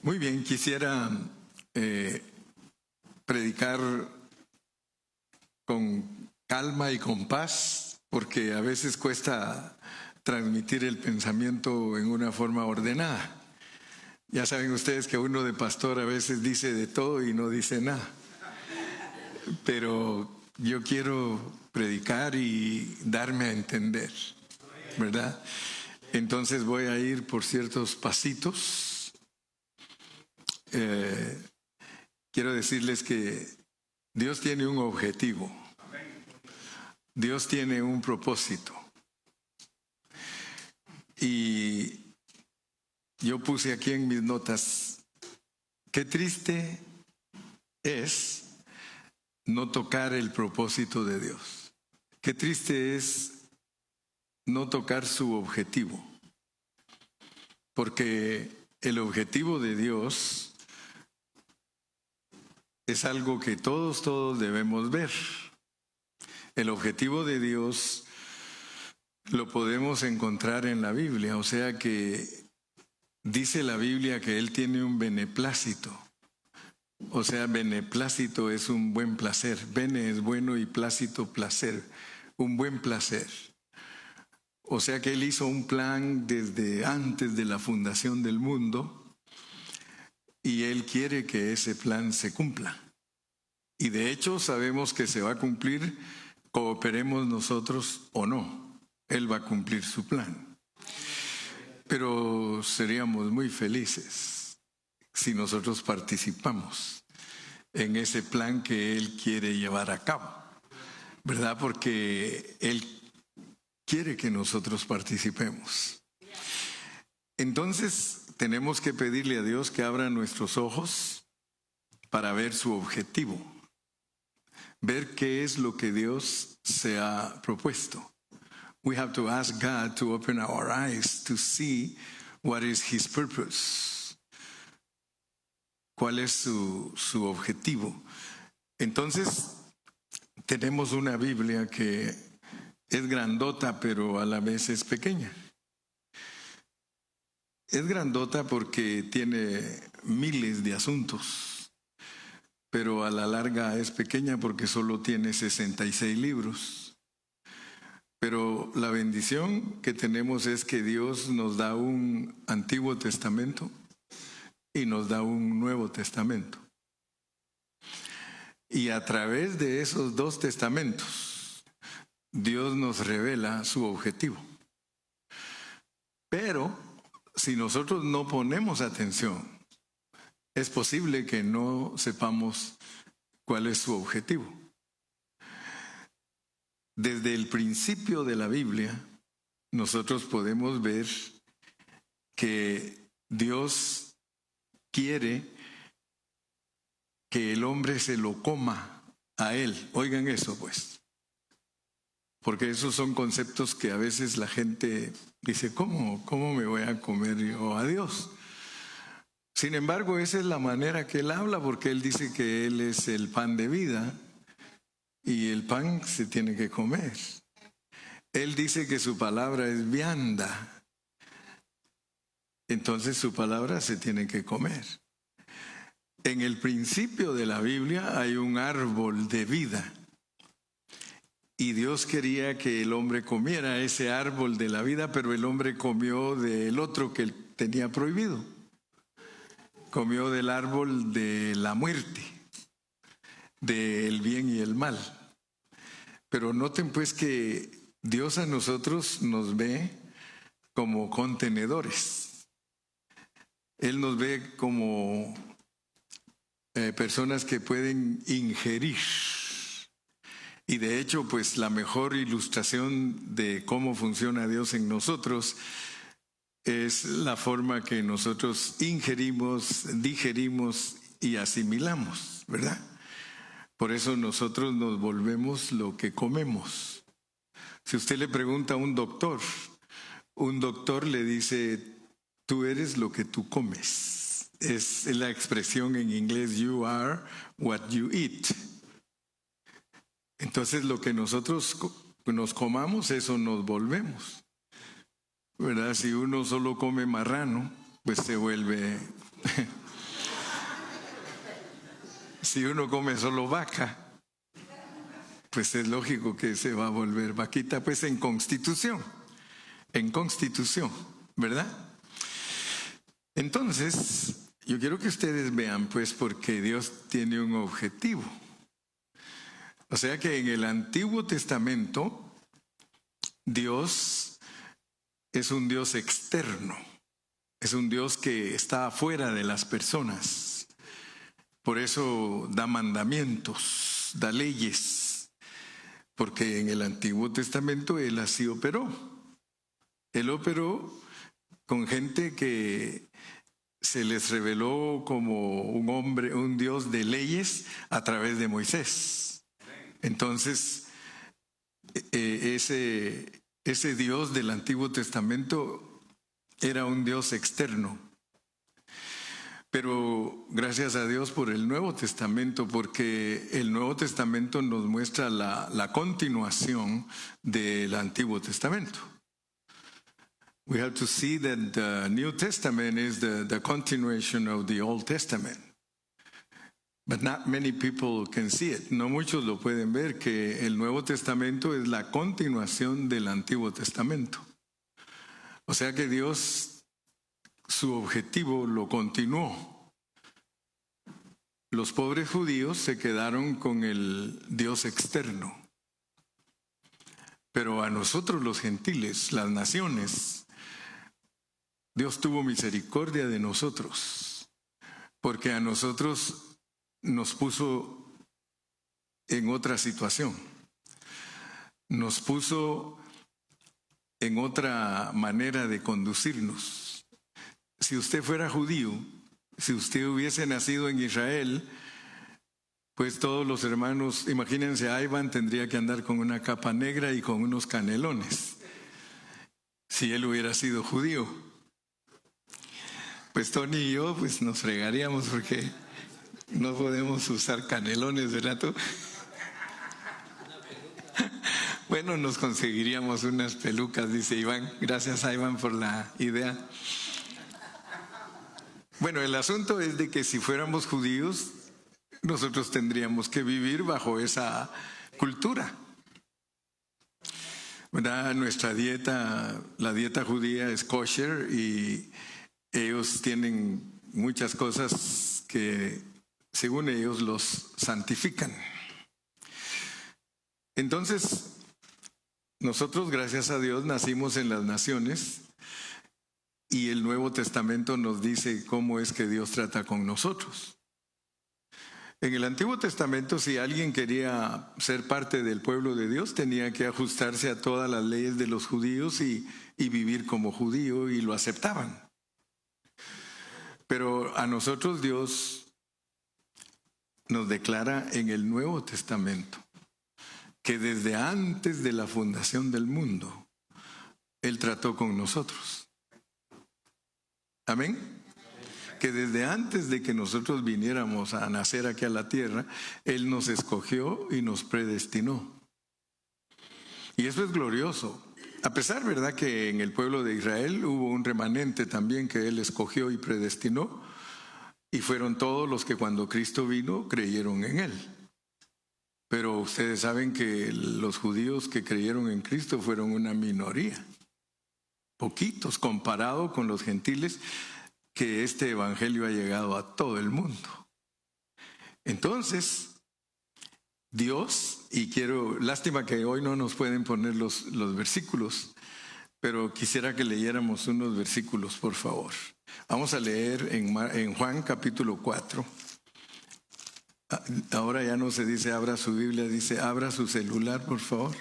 Muy bien, quisiera predicar con calma y con paz, porque a veces cuesta transmitir el pensamiento en una forma ordenada. Ya saben ustedes que uno de pastor a veces dice de todo y no dice nada. Pero yo quiero predicar y darme a entender, ¿verdad? Entonces voy a ir por ciertos pasitos. Quiero decirles que Dios tiene un objetivo. Dios tiene un propósito. Y yo puse aquí en mis notas, qué triste es no tocar el propósito de Dios. Qué triste es no tocar su objetivo. Porque el objetivo de Dios es algo que todos debemos ver. El objetivo de Dios lo podemos encontrar en la Biblia, o sea que dice la Biblia que Él tiene un beneplácito. O sea, beneplácito es un buen placer. Bene es bueno y plácito, placer. Un buen placer. O sea que Él hizo un plan desde antes de la fundación del mundo y Él quiere que ese plan se cumpla. Y de hecho sabemos que se va a cumplir, cooperemos nosotros o no. Él va a cumplir su plan. Pero seríamos muy felices si nosotros participamos en ese plan que Él quiere llevar a cabo, ¿verdad? Porque Él quiere que nosotros participemos. Entonces tenemos que pedirle a Dios que abra nuestros ojos para ver su objetivo, ver qué es lo que Dios se ha propuesto. We have to ask God to open our eyes to see what is His purpose. ¿Cuál es su objetivo? Entonces, tenemos una Biblia que es grandota, pero a la vez es pequeña. Es grandota porque tiene miles de asuntos, pero a la larga es pequeña porque solo tiene 66 libros. Pero la bendición que tenemos es que Dios nos da un Antiguo Testamento y nos da un Nuevo Testamento. Y a través de esos dos testamentos, Dios nos revela su objetivo. Pero si nosotros no ponemos atención, es posible que no sepamos cuál es su objetivo. Desde el principio de la Biblia, nosotros podemos ver que Dios quiere que el hombre se lo coma a Él. Oigan eso, pues. Porque esos son conceptos que a veces la gente dice, ¿cómo me voy a comer yo a Dios? Sin embargo, esa es la manera que Él habla, porque Él dice que Él es el pan de vida y el pan se tiene que comer. Él dice que su palabra es vianda, entonces su palabra se tiene que comer. En el principio de la Biblia hay un árbol de vida. Y Dios quería que el hombre comiera ese árbol de la vida, pero el hombre comió del otro que él tenía prohibido. Comió del árbol de la muerte, del bien y el mal. Pero noten pues que Dios a nosotros nos ve como contenedores. Él nos ve como personas que pueden ingerir. Y de hecho, pues la mejor ilustración de cómo funciona Dios en nosotros es la forma que nosotros ingerimos, digerimos y asimilamos, ¿verdad? Por eso nosotros nos volvemos lo que comemos. Si usted le pregunta a un doctor le dice, tú eres lo que tú comes. Es la expresión en inglés, you are what you eat. Entonces lo que nosotros nos comamos, eso nos volvemos, ¿verdad? Si uno solo come marrano, pues se vuelve Si uno come solo vaca, pues es lógico que se va a volver vaquita, pues en constitución, ¿verdad? Entonces, yo quiero que ustedes vean, pues, porque Dios tiene un objetivo. O sea que en el Antiguo Testamento, Dios es un Dios externo, es un Dios que está afuera de las personas. Por eso da mandamientos, da leyes, porque en el Antiguo Testamento Él así operó. Él operó con gente que se les reveló como un hombre, un Dios de leyes a través de Moisés. Entonces, ese Dios del Antiguo Testamento era un Dios externo. Pero gracias a Dios por el Nuevo Testamento, porque el Nuevo Testamento nos muestra la continuación del Antiguo Testamento. We have to see that the New Testament is the continuation of the Old Testament. But not many people can see it. No muchos lo pueden ver, que el Nuevo Testamento es la continuación del Antiguo Testamento. O sea que Dios, su objetivo lo continuó. Los pobres judíos se quedaron con el Dios externo. Pero a nosotros los gentiles, las naciones, Dios tuvo misericordia de nosotros, porque a nosotros nos puso en otra situación, nos puso en otra manera de conducirnos. Si usted fuera judío, si usted hubiese nacido en Israel, pues todos los hermanos, imagínense, a Iván tendría que andar con una capa negra y con unos canelones, si él hubiera sido judío. Pues Tony y yo pues nos fregaríamos porque no podemos usar canelones, ¿verdad tú? Bueno, nos conseguiríamos unas pelucas, dice Iván. Gracias a Iván por la idea. Bueno, el asunto es de que si fuéramos judíos, nosotros tendríamos que vivir bajo esa cultura, ¿verdad? Nuestra dieta, la dieta judía es kosher y ellos tienen muchas cosas que, según ellos, los santifican. Entonces, nosotros, gracias a Dios, nacimos en las naciones y el Nuevo Testamento nos dice cómo es que Dios trata con nosotros. En el Antiguo Testamento, si alguien quería ser parte del pueblo de Dios, tenía que ajustarse a todas las leyes de los judíos y vivir como judío, y lo aceptaban. Pero a nosotros Dios nos declara en el Nuevo Testamento que desde antes de la fundación del mundo, Él trató con nosotros. Amén. Que desde antes de que nosotros viniéramos a nacer aquí a la tierra, Él nos escogió y nos predestinó. Y eso es glorioso. A pesar, ¿verdad?, que en el pueblo de Israel hubo un remanente también que Él escogió y predestinó, y fueron todos los que cuando Cristo vino creyeron en Él. Pero ustedes saben que los judíos que creyeron en Cristo fueron una minoría, poquitos comparado con los gentiles, que este evangelio ha llegado a todo el mundo. Entonces, Dios, y lástima que hoy no nos pueden poner los versículos, pero quisiera que leyéramos unos versículos, por favor. Vamos a leer en Juan capítulo 4. Ahora ya no se dice abra su Biblia, dice abra su celular, por favor.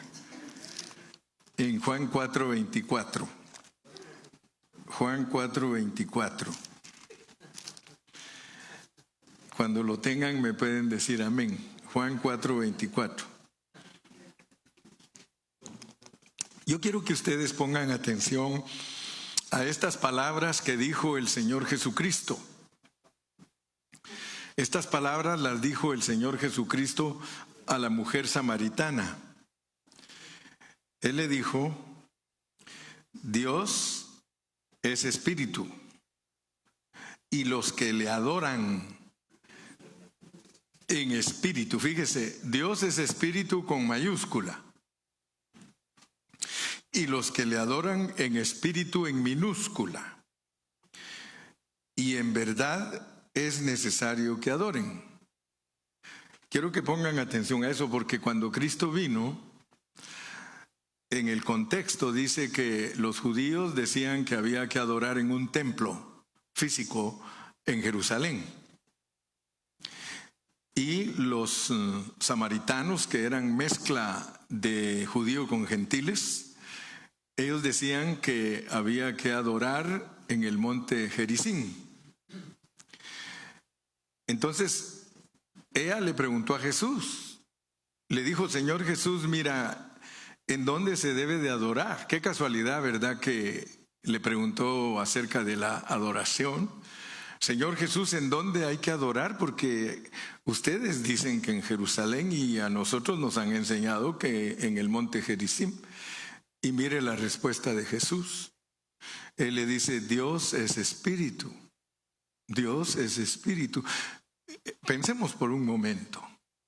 En Juan 4:24. Juan 4:24. Cuando lo tengan me pueden decir amén. Juan 4:24. Yo quiero que ustedes pongan atención a estas palabras que dijo el Señor Jesucristo. Estas palabras las dijo el Señor Jesucristo a la mujer samaritana. Él le dijo: Dios es espíritu, y los que le adoran en espíritu. Fíjese, Dios es espíritu con mayúscula. Y los que le adoran en espíritu en minúscula. Y en verdad es necesario que adoren. Quiero que pongan atención a eso, porque cuando Cristo vino, en el contexto dice que los judíos decían que había que adorar en un templo físico en Jerusalén. Y los samaritanos, que eran mezcla de judío con gentiles, ellos decían que había que adorar en el monte Gerizim. Entonces, ella le preguntó a Jesús, le dijo: Señor Jesús, mira, ¿en dónde se debe de adorar? Qué casualidad, ¿verdad?, que le preguntó acerca de la adoración. Señor Jesús, ¿en dónde hay que adorar? Porque ustedes dicen que en Jerusalén, y a nosotros nos han enseñado que en el monte Gerizim. Y mire la respuesta de Jesús. Él le dice: Dios es espíritu. Dios es espíritu. Pensemos por un momento.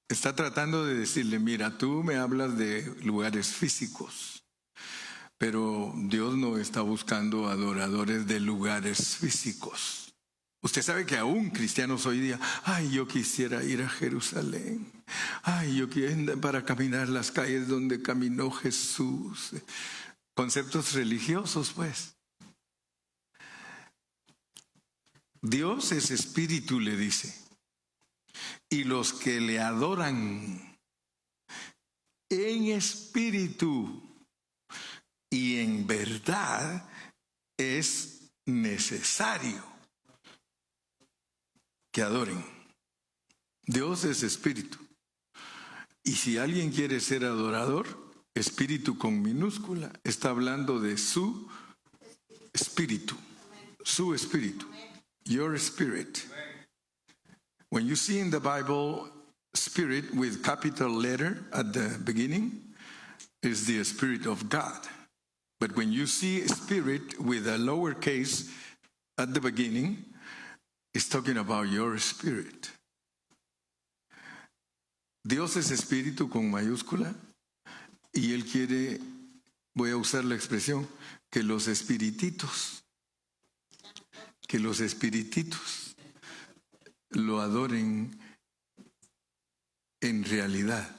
Está tratando de decirle: mira, tú me hablas de lugares físicos, pero Dios no está buscando adoradores de lugares físicos. Usted sabe que aún cristianos hoy día: ay, yo quisiera ir a Jerusalén. Ay, yo quiero para caminar las calles donde caminó Jesús. Conceptos religiosos, pues. Dios es espíritu, le dice. Y los que le adoran en espíritu y en verdad es necesario que adoren. Dios es espíritu. Y si alguien quiere ser adorador, espíritu con minúscula, está hablando de su espíritu. Su espíritu. Your spirit. When you see in the Bible spirit with capital letter at the beginning, is the Spirit of God. But when you see spirit with a lowercase at the beginning, it's talking about your spirit. Dios es espíritu con mayúscula, y Él quiere, voy a usar la expresión, que los espirititos lo adoren en realidad,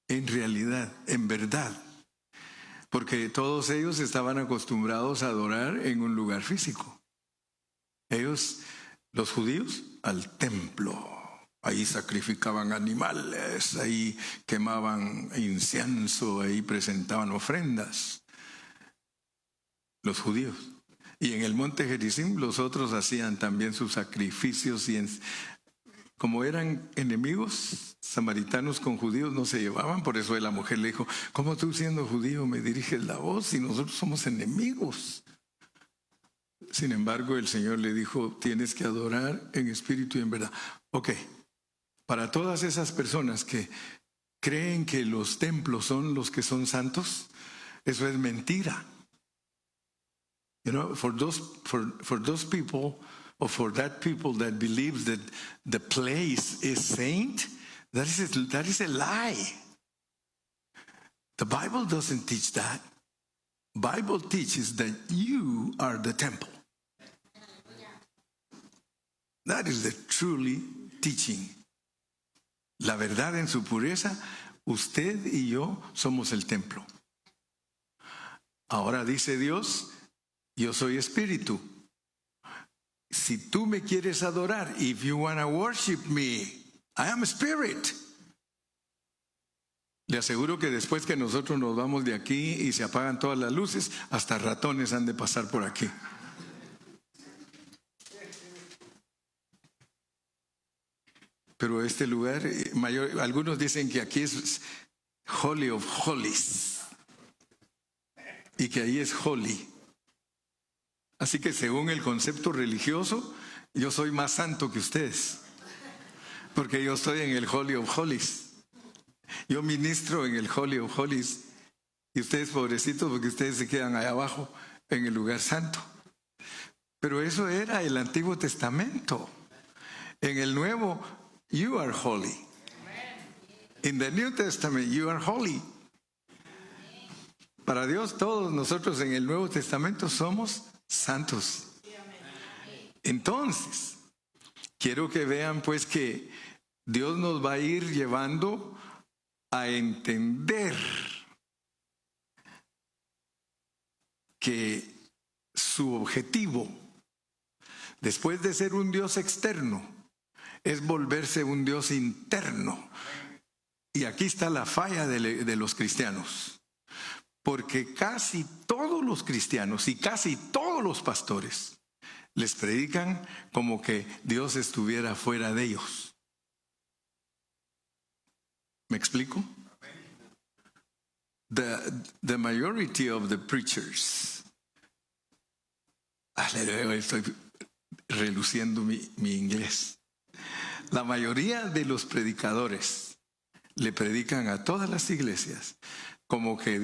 en verdad. Porque todos ellos estaban acostumbrados a adorar en un lugar físico. Ellos, los judíos, al templo. Ahí sacrificaban animales, ahí quemaban incienso, ahí presentaban ofrendas. Los judíos. Y en el monte Gerizim los otros hacían también sus sacrificios, y como eran enemigos, samaritanos con judíos no se llevaban. Por eso la mujer le dijo: ¿cómo tú, siendo judío, me diriges la voz si nosotros somos enemigos? Sin embargo, el Señor le dijo: tienes que adorar en espíritu y en verdad. Ok, para todas esas personas que creen que los templos son los que son santos, eso es mentira. You know, for those people, or for that people that believes that the place is saint, that is a lie. The Bible doesn't teach that. Bible teaches that you are the temple. That is the truly teaching. La verdad en su pureza, usted y yo somos el templo. Ahora dice Dios: yo soy espíritu. Si tú me quieres adorar, if you want to worship me, I am spirit. Le aseguro que después que nosotros nos vamos de aquí y se apagan todas las luces, hasta ratones han de pasar por aquí. Pero este lugar, algunos dicen que aquí es Holy of Holies y que ahí es holy. Así que según el concepto religioso, yo soy más santo que ustedes, porque yo estoy en el Holy of Holies. Yo ministro en el Holy of Holies, y ustedes, pobrecitos, porque ustedes se quedan allá abajo en el lugar santo. Pero eso era el Antiguo Testamento. En el Nuevo, You are holy. In the New Testament, you are holy. Para Dios, todos nosotros en el Nuevo Testamento somos santos. Entonces, quiero que vean pues que Dios nos va a ir llevando a entender que su objetivo, después de ser un Dios externo, es volverse un Dios interno. Y aquí está la falla de los cristianos. Porque casi todos los cristianos y casi todos los pastores les predican como que Dios estuviera fuera de ellos. ¿Me explico? The majority of the preachers, estoy reluciendo mi inglés. La mayoría de los predicadores le predican a todas las iglesias como que el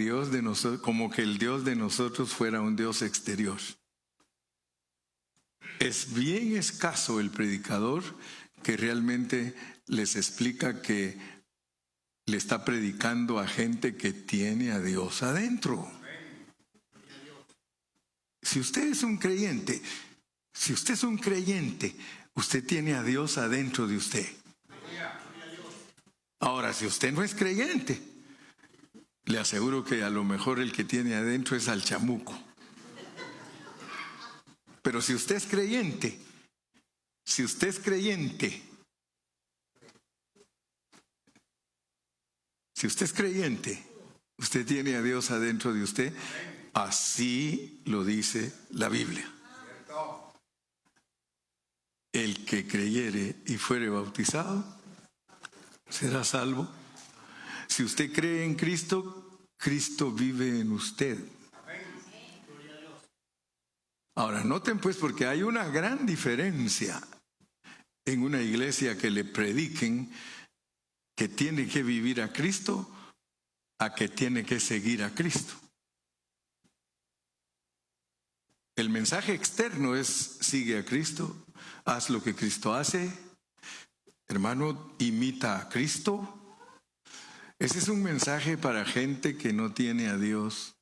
Dios de nosotros fuera un Dios exterior. Es bien escaso el predicador que realmente les explica que le está predicando a gente que tiene a Dios adentro. Si usted es un creyente, usted tiene a Dios adentro de usted. Ahora, si usted no es creyente, le aseguro que a lo mejor el que tiene adentro es al chamuco. Pero si usted es creyente, usted tiene a Dios adentro de usted. Así lo dice la Biblia. El que creyere y fuere bautizado será salvo. Si usted cree en Cristo, Cristo vive en usted. Ahora, noten pues, porque hay una gran diferencia en una iglesia que le prediquen que tiene que vivir a Cristo a que tiene que seguir a Cristo. El mensaje externo es: sigue a Cristo, haz lo que Cristo hace, hermano, imita a Cristo. Ese es un mensaje para gente que no tiene a Dios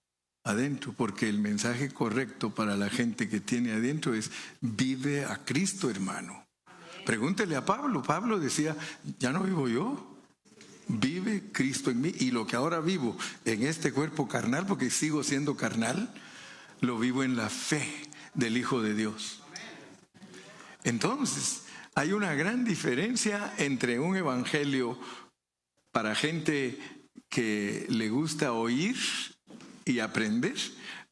adentro, porque el mensaje correcto para la gente que tiene adentro es: vive a Cristo, hermano. Pregúntele a Pablo. Pablo decía: ya no vivo yo, vive Cristo en mí, y lo que ahora vivo en este cuerpo carnal, porque sigo siendo carnal, lo vivo en la fe del Hijo de Dios. Entonces, hay una gran diferencia entre un evangelio para gente que le gusta oír y aprender,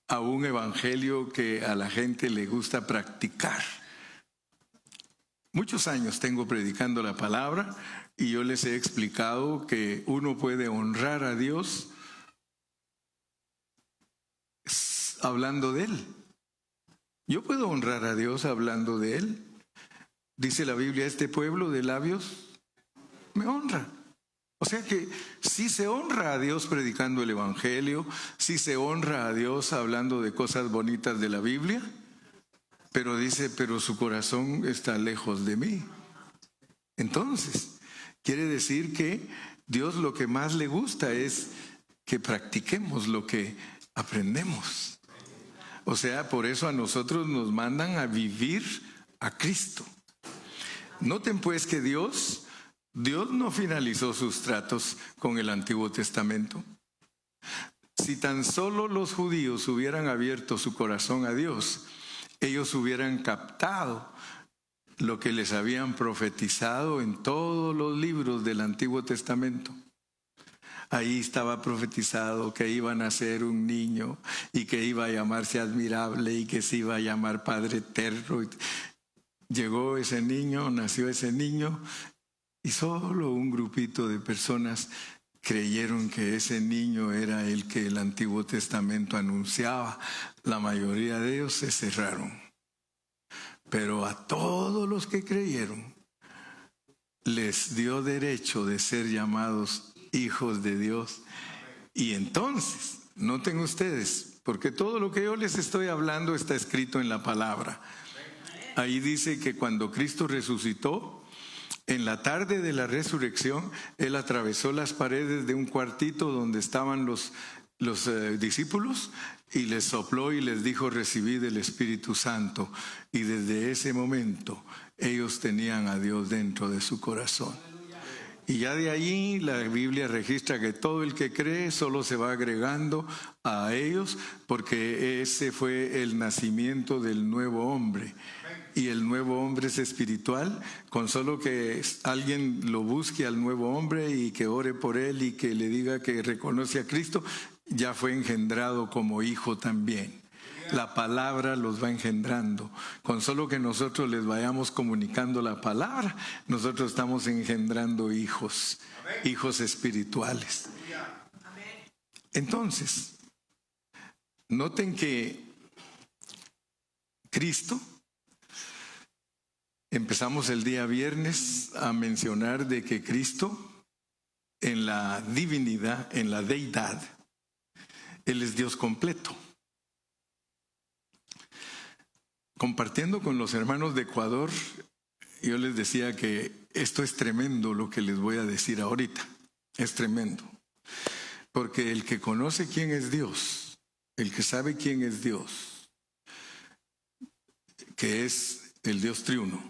a un evangelio que a la gente le gusta practicar. Muchos años tengo predicando la palabra y yo les he explicado que uno puede honrar a Dios hablando de Él. Yo puedo honrar a Dios hablando de Él. Dice la Biblia: este pueblo de labios me honra. O sea que sí se honra a Dios predicando el evangelio, sí se honra a Dios hablando de cosas bonitas de la Biblia, pero dice: pero su corazón está lejos de mí. Entonces, quiere decir que Dios lo que más le gusta es que practiquemos lo que aprendemos. O sea, por eso a nosotros nos mandan a vivir a Cristo. Noten pues que Dios no finalizó sus tratos con el Antiguo Testamento. Si tan solo los judíos hubieran abierto su corazón a Dios, ellos hubieran captado lo que les habían profetizado en todos los libros del Antiguo Testamento. Ahí estaba profetizado que iba a nacer un niño y que iba a llamarse Admirable y que se iba a llamar Padre Eterno. Llegó ese niño, nació ese niño, y solo un grupito de personas creyeron que ese niño era el que el Antiguo Testamento anunciaba. La mayoría de ellos se cerraron. Pero a todos los que creyeron les dio derecho de ser llamados hijos de Dios. Y entonces, noten ustedes, porque todo lo que yo les estoy hablando está escrito en la palabra. Ahí dice que cuando Cristo resucitó, En la tarde de la resurrección, Él atravesó las paredes de un cuartito donde estaban los discípulos y les sopló y les dijo: recibid el Espíritu Santo. Y desde ese momento ellos tenían a Dios dentro de su corazón. Y ya de allí la Biblia registra que todo el que cree solo se va agregando a ellos, porque ese fue el nacimiento del nuevo hombre. Y el nuevo hombre es espiritual, con solo que alguien lo busque al nuevo hombre y que ore por él y que le diga que reconoce a Cristo, ya fue engendrado como hijo también. La palabra los va engendrando. Con solo que nosotros les vayamos comunicando la palabra, nosotros estamos engendrando hijos, hijos espirituales. Entonces, noten que Cristo, empezamos el día viernes a mencionar de que Cristo, en la divinidad, en la deidad, Él es Dios completo. Compartiendo con los hermanos de Ecuador, yo les decía que esto es tremendo lo que les voy a decir ahorita. Es tremendo. Porque el que conoce quién es Dios, el que sabe quién es Dios, que es el Dios triuno,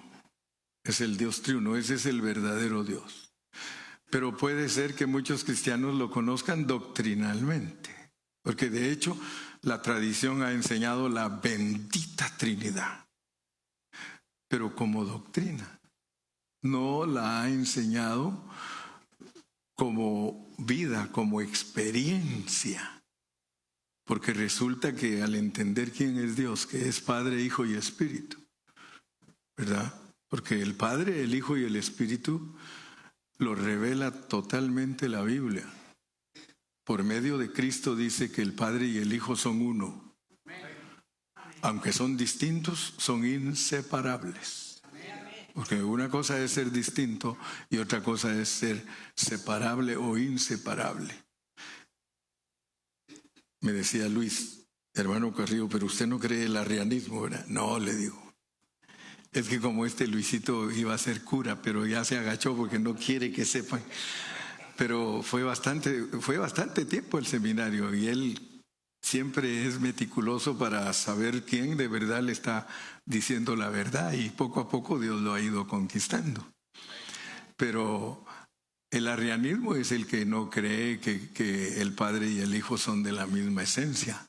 es el Dios triuno, ese es el verdadero Dios. Pero puede ser que muchos cristianos lo conozcan doctrinalmente, porque de hecho la tradición ha enseñado la bendita Trinidad, pero como doctrina. No la ha enseñado como vida, como experiencia. Porque resulta que al entender quién es Dios, que es Padre, Hijo y Espíritu, ¿verdad? Porque el Padre, el Hijo y el Espíritu lo revela totalmente la Biblia. Por medio de Cristo dice que el Padre y el Hijo son uno. Aunque son distintos, son inseparables. Porque una cosa es ser distinto y otra cosa es ser separable o inseparable. Me decía Luis, hermano Carrillo, pero usted no cree el arrianismo, ¿verdad? No, le digo. Es que como Luisito iba a ser cura, pero ya se agachó porque no quiere que sepan. Pero fue bastante tiempo el seminario y él siempre es meticuloso para saber quién de verdad le está diciendo la verdad, y poco a poco Dios lo ha ido conquistando. Pero el arrianismo es el que no cree que el Padre y el Hijo son de la misma esencia.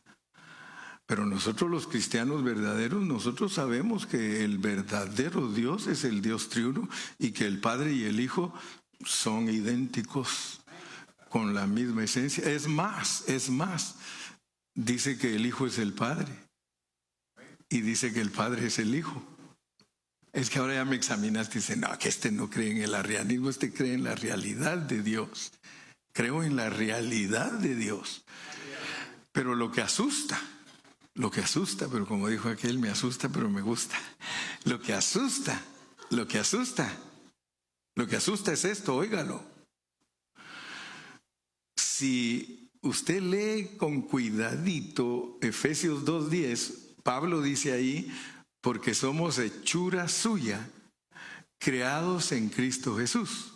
Pero nosotros los cristianos verdaderos, nosotros sabemos que el verdadero Dios es el Dios triuno y que el Padre y el Hijo son idénticos, con la misma esencia. Es más, dice que el Hijo es el Padre y dice que el Padre es el Hijo. Es que ahora ya me examinaste y dice, no, que no cree en el arrianismo, cree en la realidad de Dios. Creo en la realidad de Dios. Pero lo que asusta, pero como dijo aquel, me asusta, pero me gusta. Lo que asusta es esto, óigalo. Si usted lee con cuidadito Efesios 2:10, Pablo dice ahí, porque somos hechura suya, creados en Cristo Jesús.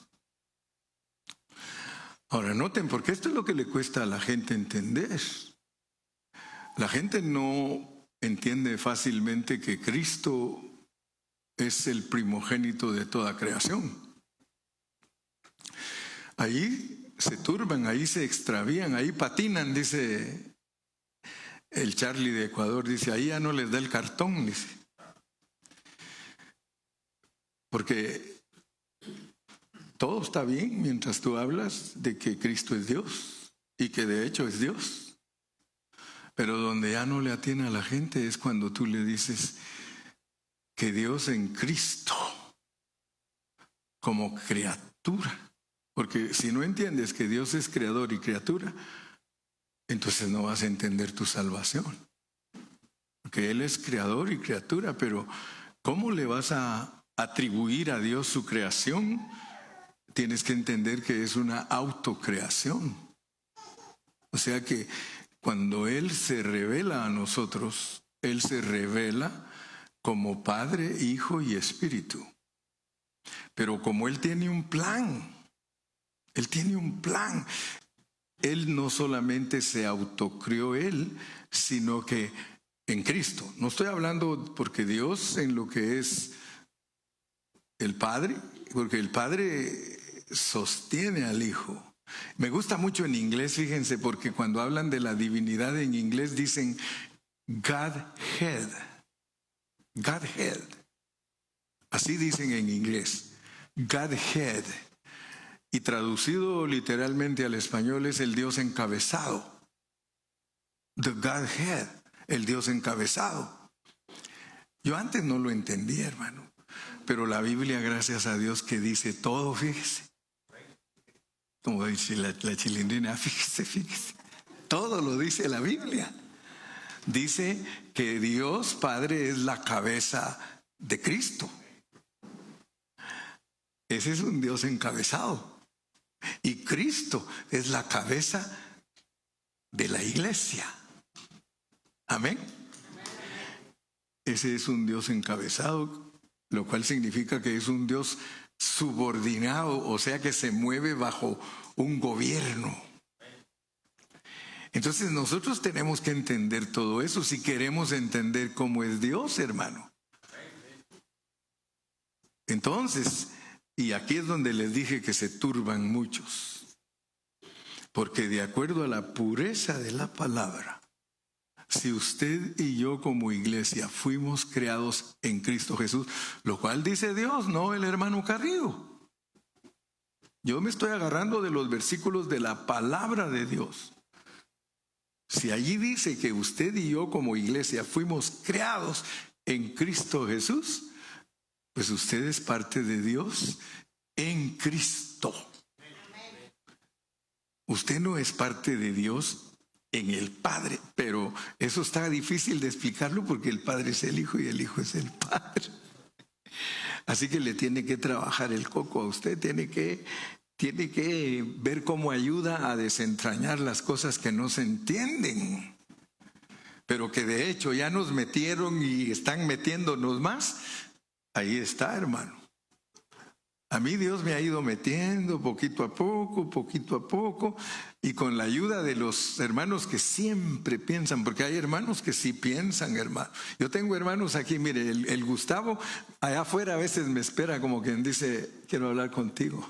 Ahora noten, porque esto es lo que le cuesta a la gente entender. La gente no entiende fácilmente que Cristo es el primogénito de toda creación. Ahí se turban, ahí se extravían, ahí patinan, dice el Charlie de Ecuador, dice, ahí ya no les da el cartón, dice. Porque todo está bien mientras tú hablas de que Cristo es Dios y que de hecho es Dios. Pero donde ya no le atiene a la gente es cuando tú le dices que Dios en Cristo como criatura. Porque si no entiendes que Dios es creador y criatura, entonces no vas a entender tu salvación. Porque Él es creador y criatura, pero ¿cómo le vas a atribuir a Dios su creación? Tienes que entender que es una autocreación. O sea que cuando Él se revela a nosotros, Él se revela como Padre, Hijo y Espíritu. Pero como Él tiene un plan, Él tiene un plan. Él no solamente se autocrió Él, sino que en Cristo. No estoy hablando porque Dios en lo que es el Padre, porque el Padre sostiene al Hijo. Me gusta mucho en inglés, fíjense, porque cuando hablan de la divinidad en inglés dicen Godhead. Godhead. Así dicen en inglés. Godhead. Y traducido literalmente al español es el Dios encabezado. The Godhead, el Dios encabezado. Yo antes no lo entendía, hermano. Pero la Biblia, gracias a Dios, que dice todo, fíjese. Como dice la chilindrina, fíjese. Todo lo dice la Biblia. Dice que Dios Padre es la cabeza de Cristo. Ese es un Dios encabezado. Y Cristo es la cabeza de la iglesia. Amén. Ese es un Dios encabezado, lo cual significa que es un Dios subordinado, o sea que se mueve bajo un gobierno. Entonces nosotros tenemos que entender todo eso si queremos entender cómo es Dios, hermano. Entonces, y aquí es donde les dije que se turban muchos, porque de acuerdo a la pureza de la palabra, si usted y yo como iglesia fuimos creados en Cristo Jesús, lo cual dice Dios, no el hermano Carrillo. Yo me estoy agarrando de los versículos de la palabra de Dios. Si allí dice que usted y yo como iglesia fuimos creados en Cristo Jesús, pues usted es parte de Dios en Cristo. Usted no es parte de Dios en el Padre, pero eso está difícil de explicarlo porque el Padre es el Hijo y el Hijo es el Padre. Así que le tiene que trabajar el coco a usted, tiene que ver cómo ayuda a desentrañar las cosas que no se entienden, pero que de hecho ya nos metieron y están metiéndonos más. Ahí está, hermano. A mí Dios me ha ido metiendo poquito a poco, y con la ayuda de los hermanos que siempre piensan, porque hay hermanos que sí piensan, hermano. Yo tengo hermanos aquí, mire, el Gustavo allá afuera a veces me espera como quien dice, quiero hablar contigo.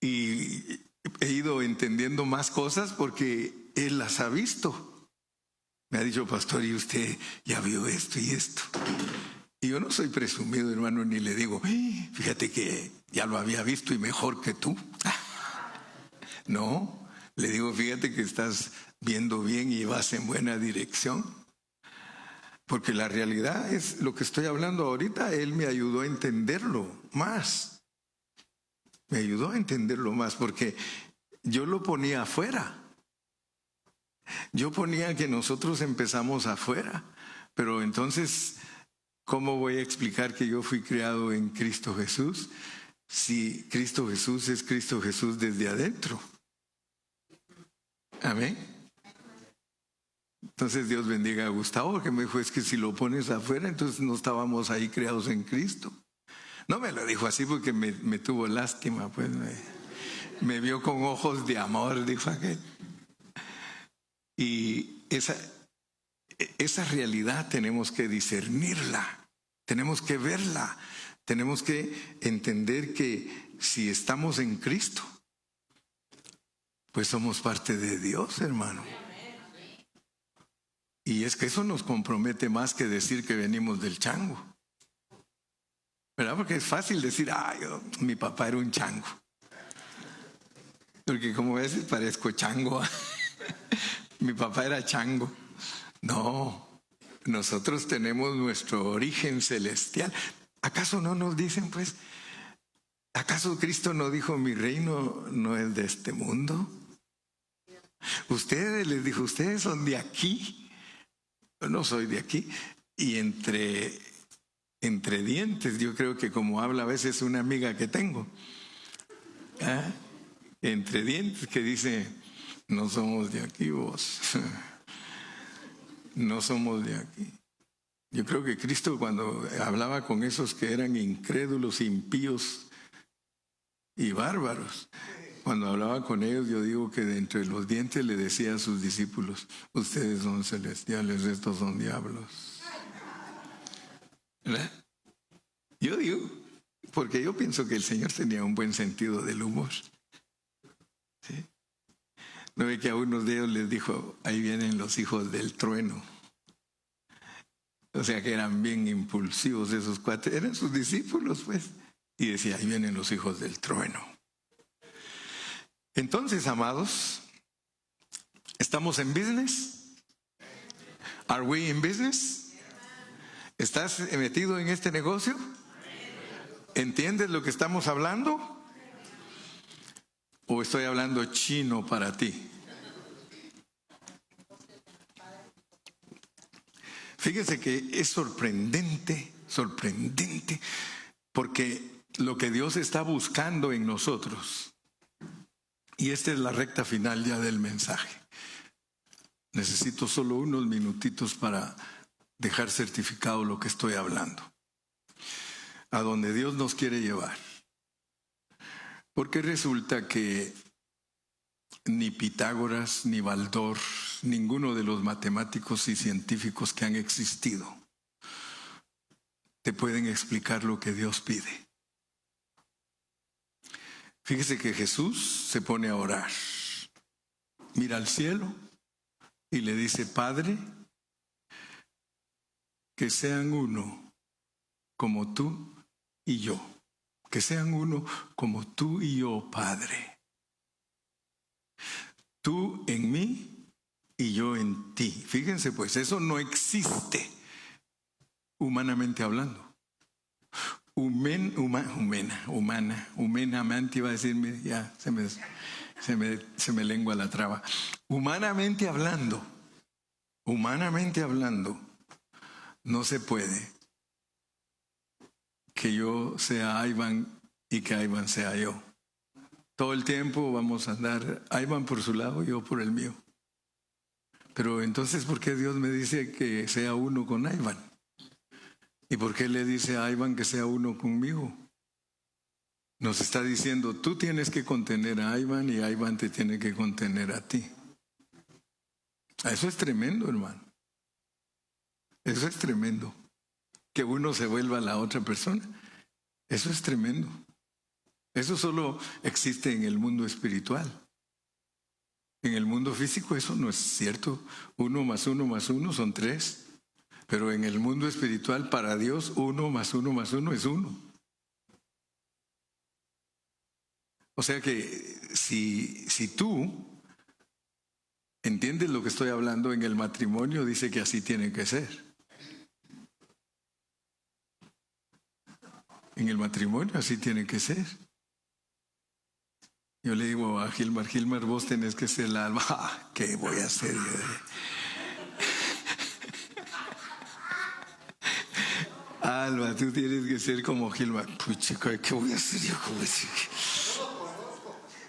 Y he ido entendiendo más cosas porque él las ha visto. Me ha dicho, pastor, ¿y usted ya vio esto y esto? Y yo no soy presumido, hermano, ni le digo, fíjate que ya lo había visto y mejor que tú. No, le digo, fíjate que estás viendo bien y vas en buena dirección. Porque la realidad es lo que estoy hablando ahorita, él me ayudó a entenderlo más. Me ayudó a entenderlo más porque yo lo ponía afuera. Yo ponía que nosotros empezamos afuera, pero entonces, ¿cómo voy a explicar que yo fui creado en Cristo Jesús si Cristo Jesús es Cristo Jesús desde adentro? Amén. Entonces Dios bendiga a Gustavo, que me dijo, es que si lo pones afuera, entonces no estábamos ahí creados en Cristo. No me lo dijo así porque me tuvo lástima, pues me vio con ojos de amor, dijo aquel. Y esa realidad tenemos que discernirla, tenemos que verla, tenemos que entender que si estamos en Cristo, pues somos parte de Dios, hermano. Y es que eso nos compromete más que decir que venimos del chango, ¿verdad? Porque es fácil decir, mi papá era un chango, porque como a veces parezco chango. Mi papá era chango. No, nosotros tenemos nuestro origen celestial. ¿Acaso no nos dicen, pues, acaso Cristo no dijo, mi reino no es de este mundo? Ustedes, les dijo, ustedes son de aquí. Yo no soy de aquí. Y entre dientes, yo creo que como habla a veces una amiga que tengo, entre dientes que dice, no somos de aquí vos. No somos de aquí. Yo creo que Cristo, cuando hablaba con esos que eran incrédulos, impíos y bárbaros, cuando hablaba con ellos, yo digo que de entre los dientes le decía a sus discípulos: ustedes son celestiales, estos son diablos. ¿Verdad? Yo digo, porque yo pienso que el Señor tenía un buen sentido del humor. ¿Sí? ¿No ve que a unos de ellos les dijo: ahí vienen los hijos del trueno? O sea que eran bien impulsivos esos cuates, eran sus discípulos, pues. Y decía: ahí vienen los hijos del trueno. Entonces, amados, ¿estamos en business? ¿Are we in business? ¿Estás metido en este negocio? ¿Entiendes lo que estamos hablando? ¿O estoy hablando chino para ti? Fíjense que es sorprendente, porque lo que Dios está buscando en nosotros, y esta es la recta final ya del mensaje. Necesito solo unos minutitos para dejar certificado lo que estoy hablando. A donde Dios nos quiere llevar. Porque resulta que ni Pitágoras, ni Baldor, ninguno de los matemáticos y científicos que han existido te pueden explicar lo que Dios pide. Fíjese que Jesús se pone a orar, mira al cielo y le dice: Padre, que sean uno como tú y yo. Que sean uno como tú y yo, Padre. Tú en mí y yo en ti. Fíjense pues, eso no existe humanamente hablando. Humanamente iba a decirme, ya se me lengua la traba. Humanamente hablando, no se puede que yo sea Iván y que Iván sea yo. Todo el tiempo vamos a andar Iván por su lado y yo por el mío. Pero entonces, ¿por qué Dios me dice que sea uno con Iván? ¿Y por qué le dice a Iván que sea uno conmigo? Nos está diciendo: tú tienes que contener a Iván y Iván te tiene que contener a ti. Eso es tremendo, hermano. Eso es tremendo. Que uno se vuelva la otra persona. Eso es tremendo. Eso solo existe en el mundo espiritual. En el mundo físico eso no es cierto. 1 más 1 más 1 son 3. Pero en el mundo espiritual, para Dios, 1 más 1 más 1 es 1. O sea que si tú entiendes lo que estoy hablando, en el matrimonio dice que así tiene que ser. En el matrimonio así tiene que ser. Yo le digo a Gilmar, vos tenés que ser la alma. ¿Qué voy a hacer yo? Alma, tú tienes que ser como Gilmar. Pucha, ¿qué voy a hacer yo?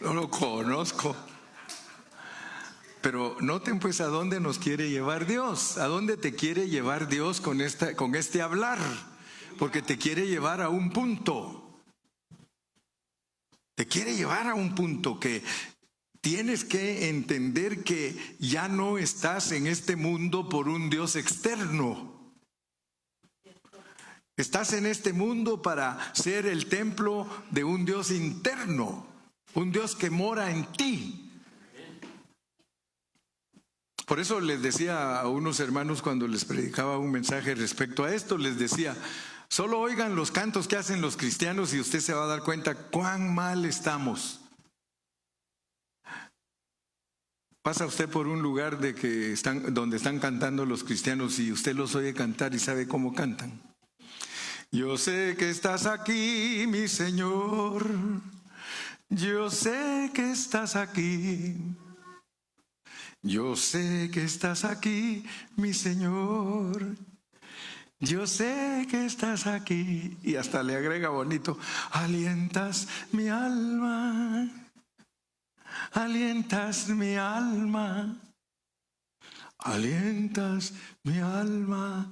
No lo conozco. Pero noten pues a dónde nos quiere llevar Dios. ¿A dónde te quiere llevar Dios con este hablar? Porque te quiere llevar a un punto. Te quiere llevar a un punto que tienes que entender que ya no estás en este mundo por un Dios externo. Estás en este mundo para ser el templo de un Dios interno, un Dios que mora en ti. Por eso les decía a unos hermanos cuando les predicaba un mensaje respecto a esto, les decía: solo oigan los cantos que hacen los cristianos y usted se va a dar cuenta cuán mal estamos. Pasa usted por un lugar donde están cantando los cristianos y usted los oye cantar y sabe cómo cantan. Yo sé que estás aquí, mi Señor. Yo sé que estás aquí. Yo sé que estás aquí, mi Señor. Yo sé que estás aquí. Y hasta le agrega bonito: alientas mi alma. Alientas mi alma. Alientas mi alma.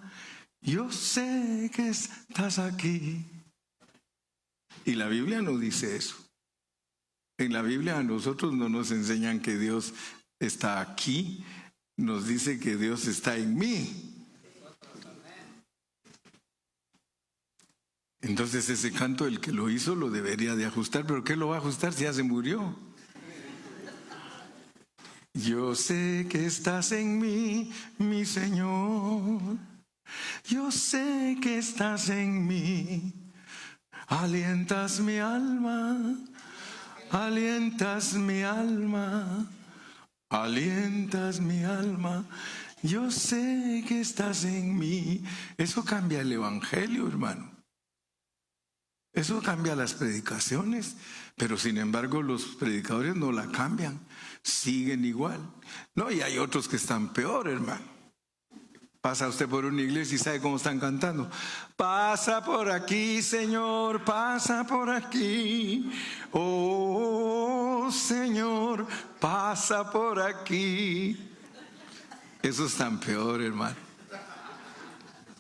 yo sé que estás aquí. Y la Biblia no dice eso. En la Biblia a nosotros no nos enseñan que Dios está aquí, nos dice que Dios está en mí. Entonces ese canto, el que lo hizo lo debería de ajustar, pero ¿qué lo va a ajustar si ya se murió? Yo sé que estás en mí, mi Señor. Yo sé que estás en mí. Alientas mi alma, alientas mi alma, alientas mi alma. Yo sé que estás en mí. Eso cambia el evangelio, hermano. Eso cambia las predicaciones, pero sin embargo los predicadores no la cambian, siguen igual. No, y hay otros que están peor, hermano. Pasa usted por una iglesia y sabe cómo están cantando. Pasa por aquí, Señor, pasa por aquí. Oh, Señor, pasa por aquí. Eso es tan peor, hermano.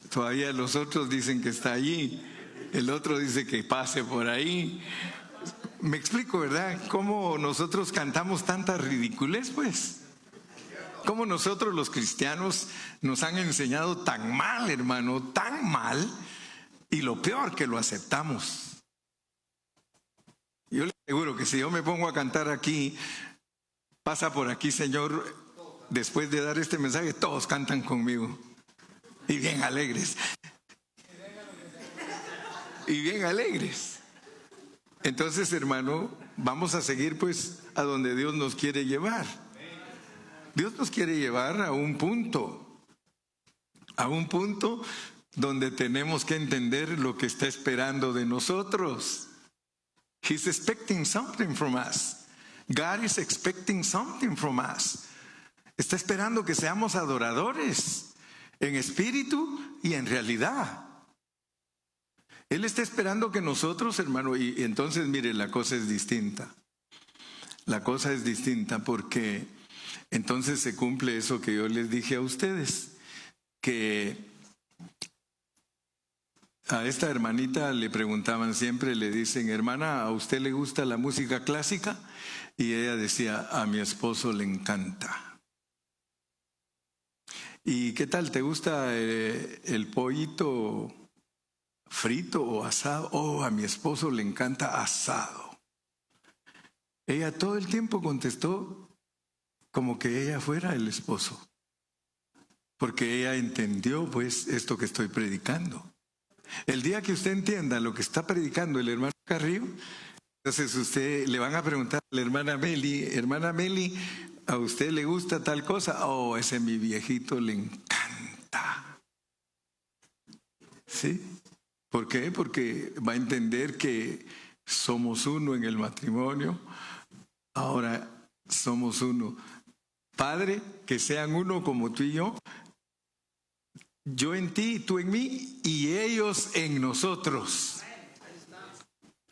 Todavía los otros dicen que está allí. El otro dice que pase por ahí. Me explico, ¿verdad? ¿Cómo nosotros cantamos tantas ridiculez, pues? ¿Cómo nosotros los cristianos nos han enseñado tan mal, hermano? Tan mal. Y lo peor, que lo aceptamos. Yo le aseguro que si yo me pongo a cantar aquí, pasa por aquí, Señor, después de dar este mensaje, todos cantan conmigo. Y bien alegres. Y bien alegres. Entonces, hermano, vamos a seguir pues a donde Dios nos quiere llevar. Dios nos quiere llevar a un punto donde tenemos que entender lo que está esperando de nosotros. He's expecting something from us. God is expecting something from us. Está esperando que seamos adoradores en espíritu y en realidad. Él está esperando que nosotros, hermano, y entonces mire, la cosa es distinta. La cosa es distinta porque entonces se cumple eso que yo les dije a ustedes, que a esta hermanita le preguntaban siempre, le dicen, hermana, ¿a usted le gusta la música clásica? Y ella decía, a mi esposo le encanta. ¿Y qué tal? ¿Te gusta el pollito frito o asado? Oh, a mi esposo le encanta asado. Ella todo el tiempo contestó como que ella fuera el esposo, porque ella entendió pues esto que estoy predicando. El día que usted entienda lo que está predicando el hermano Carrillo, entonces usted le van a preguntar a la hermana Meli, ¿a usted le gusta tal cosa? Oh, ese mi viejito le encanta. ¿Sí? ¿Por qué? Porque va a entender que somos uno en el matrimonio. Ahora somos uno. Padre, que sean uno como tú y yo. Yo en ti, tú en mí y ellos en nosotros.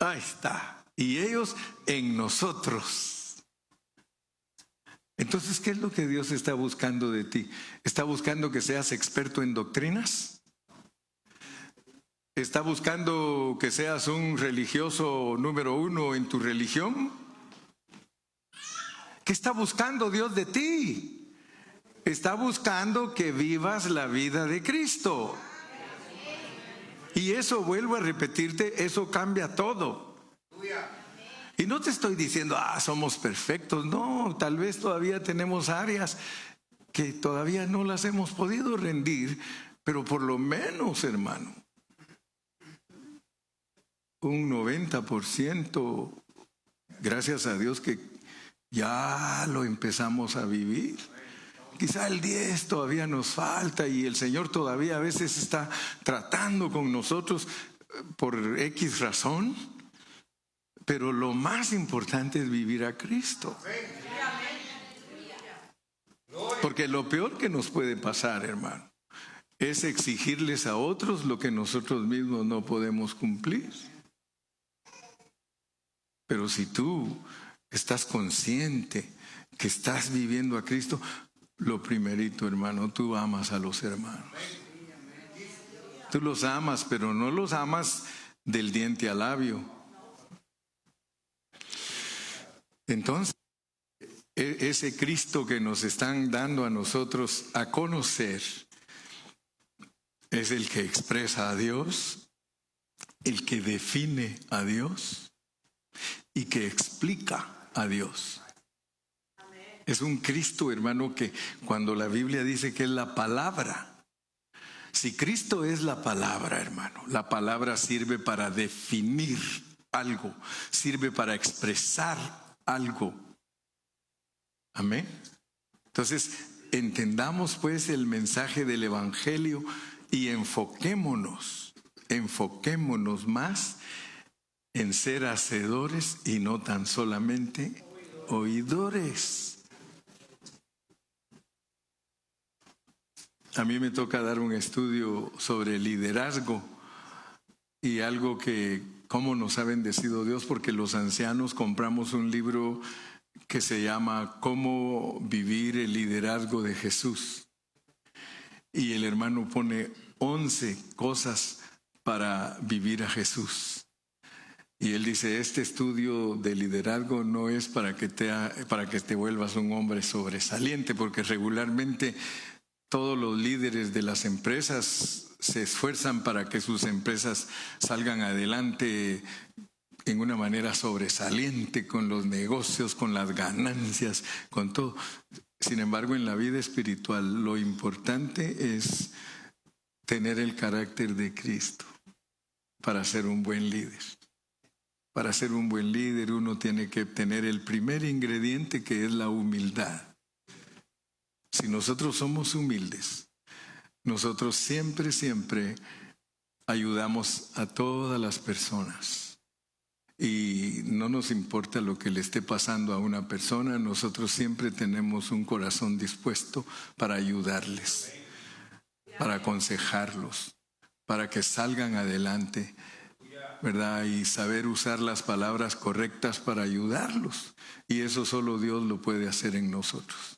Ahí está. Y ellos en nosotros. Entonces, ¿qué es lo que Dios está buscando de ti? ¿Está buscando que seas experto en doctrinas? ¿Está buscando que seas un religioso número uno en tu religión? ¿Qué está buscando Dios de ti? Está buscando que vivas la vida de Cristo. Y eso, vuelvo a repetirte, eso cambia todo. Y no te estoy diciendo, somos perfectos. No, tal vez todavía tenemos áreas que todavía no las hemos podido rendir, pero por lo menos, hermano, un 90%, gracias a Dios que ya lo empezamos a vivir. Quizá el 10 todavía nos falta y el Señor todavía a veces está tratando con nosotros por X razón, pero lo más importante es vivir a Cristo. Porque lo peor que nos puede pasar, hermano, es exigirles a otros lo que nosotros mismos no podemos cumplir. Pero si tú estás consciente que estás viviendo a Cristo, lo primerito, hermano, tú amas a los hermanos. Tú los amas, pero no los amas del diente al labio. Entonces, ese Cristo que nos están dando a nosotros a conocer es el que expresa a Dios, el que define a Dios y que explica a Dios. Es un Cristo, hermano, que cuando la Biblia dice que es la palabra, si Cristo es la palabra, hermano, la palabra sirve para definir algo, sirve para expresar algo. Amén. Entonces, entendamos pues el mensaje del Evangelio y enfoquémonos más en ser hacedores y no tan solamente oidores. A mí me toca dar un estudio sobre liderazgo y algo que, cómo nos ha bendecido Dios, porque los ancianos compramos un libro que se llama Cómo vivir el liderazgo de Jesús. Y el hermano pone 11 cosas para vivir a Jesús. Y él dice, este estudio de liderazgo no es para que te vuelvas un hombre sobresaliente, porque regularmente todos los líderes de las empresas se esfuerzan para que sus empresas salgan adelante en una manera sobresaliente, con los negocios, con las ganancias, con todo. Sin embargo, en la vida espiritual lo importante es tener el carácter de Cristo para ser un buen líder. Para ser un buen líder uno tiene que tener el primer ingrediente, que es la humildad. Si nosotros somos humildes, nosotros siempre ayudamos a todas las personas. Y no nos importa lo que le esté pasando a una persona, nosotros siempre tenemos un corazón dispuesto para ayudarles, para aconsejarlos, para que salgan adelante, ¿verdad? Y saber usar las palabras correctas para ayudarlos. Y eso solo Dios lo puede hacer en nosotros.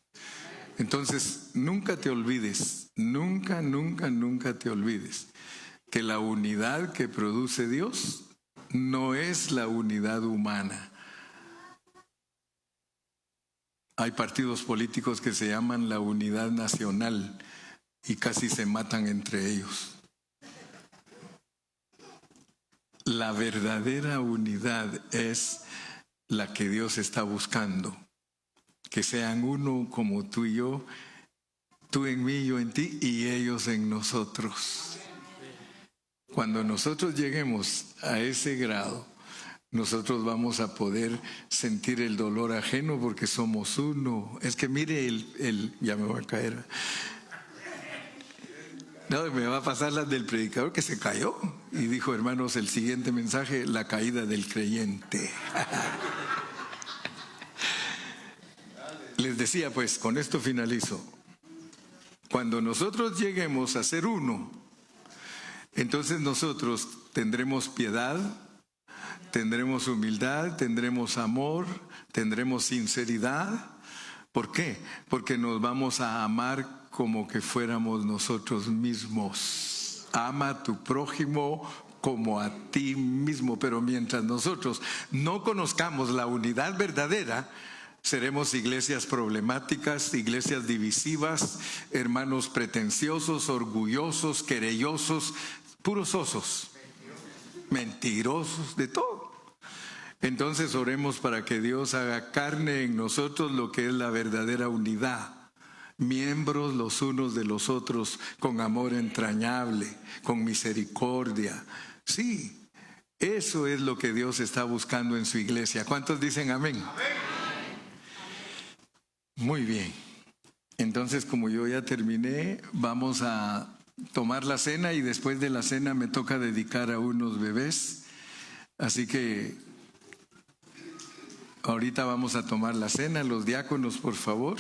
Entonces, nunca te olvides, nunca te olvides que la unidad que produce Dios no es la unidad humana. Hay partidos políticos que se llaman la unidad nacional y casi se matan entre ellos. La verdadera unidad es la que Dios está buscando. Que sean uno como tú y yo, tú en mí, yo en ti y ellos en nosotros. Cuando nosotros lleguemos a ese grado, nosotros vamos a poder sentir el dolor ajeno porque somos uno. Es que mire ya me voy a caer. No, me va a pasar la del predicador que se cayó y dijo, hermanos, el siguiente mensaje, la caída del creyente. Les decía, pues, con esto finalizo. Cuando nosotros lleguemos a ser uno, entonces nosotros tendremos piedad, tendremos humildad, tendremos amor, tendremos sinceridad. ¿Por qué? Porque nos vamos a amar como que fuéramos nosotros mismos. Ama a tu prójimo como a ti mismo. Pero mientras nosotros no conozcamos la unidad verdadera, seremos iglesias problemáticas, iglesias divisivas, hermanos pretenciosos, orgullosos, querellosos, puros osos, mentirosos, de todo. Entonces oremos para que Dios haga carne en nosotros lo que es la verdadera unidad. Miembros los unos de los otros con amor entrañable, con misericordia. Sí, eso es lo que Dios está buscando en su iglesia. ¿Cuántos dicen amén? Amén. Muy bien. Entonces, como yo ya terminé, vamos a tomar la cena y después de la cena me toca dedicar a unos bebés. Así que ahorita vamos a tomar la cena. Los diáconos, por favor.